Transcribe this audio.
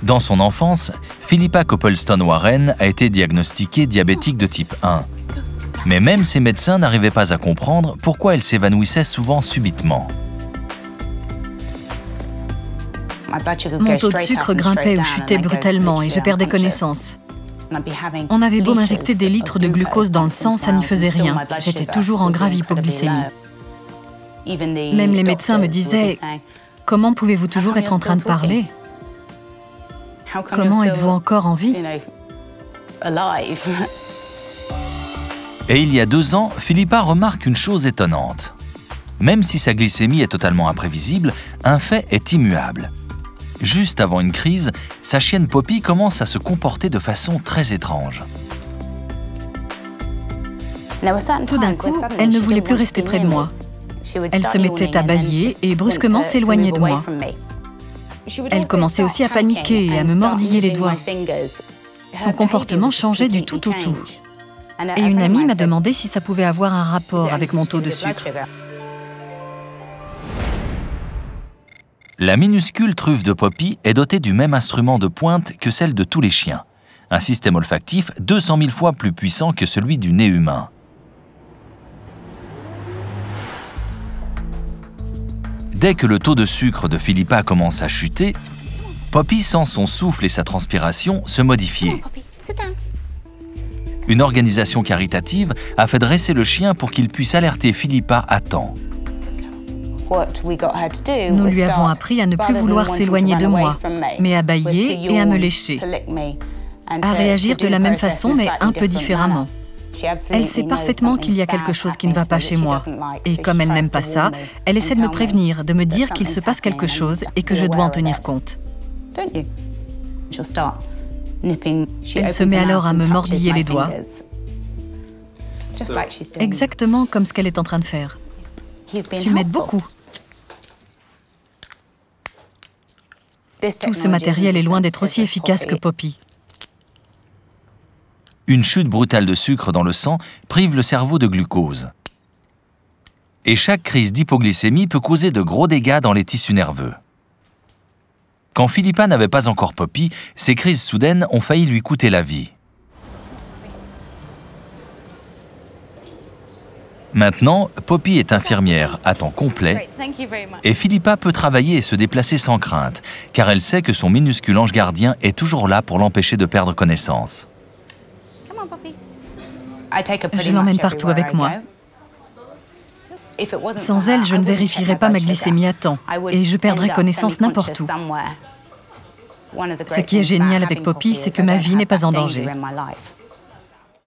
Dans son enfance, Philippa Copleston-Warren a été diagnostiquée diabétique de type 1. Mais même ses médecins n'arrivaient pas à comprendre pourquoi elle s'évanouissait souvent subitement. Mon taux de sucre grimpait ou chutait brutalement et je perdais connaissance. On avait beau m'injecter des litres de glucose dans le sang, ça n'y faisait rien. J'étais toujours en grave hypoglycémie. Même les médecins me disaient « Comment pouvez-vous toujours être en train de parler? Comment êtes-vous encore en vie ?» Et il y a 2 ans, Philippa remarque une chose étonnante. Même si sa glycémie est totalement imprévisible, un fait est immuable. Juste avant une crise, sa chienne Poppy commence à se comporter de façon très étrange. Tout d'un coup, elle ne voulait plus rester près de moi. Elle se mettait à bâiller et brusquement s'éloignait de moi. Elle commençait aussi à paniquer et à me mordiller les doigts. Son comportement changeait du tout au tout. Et une amie m'a demandé si ça pouvait avoir un rapport avec mon taux de sucre. La minuscule truffe de Poppy est dotée du même instrument de pointe que celle de tous les chiens. Un système olfactif 200 000 fois plus puissant que celui du nez humain. Dès que le taux de sucre de Philippa commence à chuter, Poppy sent son souffle et sa transpiration se modifier. Une organisation caritative a fait dresser le chien pour qu'il puisse alerter Philippa à temps. Nous lui avons appris à ne plus vouloir s'éloigner de moi, mais à bâiller et à me lécher. À réagir de la même façon, mais un peu différemment. Elle sait parfaitement qu'il y a quelque chose qui ne va pas chez moi. Et comme elle n'aime pas ça, elle essaie de me prévenir, de me dire qu'il se passe quelque chose et que je dois en tenir compte. Elle se met alors à me mordiller les doigts, exactement comme ce qu'elle est en train de faire. Tu m'aides beaucoup. Tout ce matériel est loin d'être aussi efficace que Poppy. Une chute brutale de sucre dans le sang prive le cerveau de glucose. Et chaque crise d'hypoglycémie peut causer de gros dégâts dans les tissus nerveux. Quand Philippa n'avait pas encore Poppy, ces crises soudaines ont failli lui coûter la vie. Maintenant, Poppy est infirmière à temps complet et Philippa peut travailler et se déplacer sans crainte, car elle sait que son minuscule ange gardien est toujours là pour l'empêcher de perdre connaissance. Je l'emmène partout avec moi. Sans elle, je ne vérifierais pas ma glycémie à temps et je perdrais connaissance n'importe où. Ce qui est génial avec Poppy, c'est que ma vie n'est pas en danger.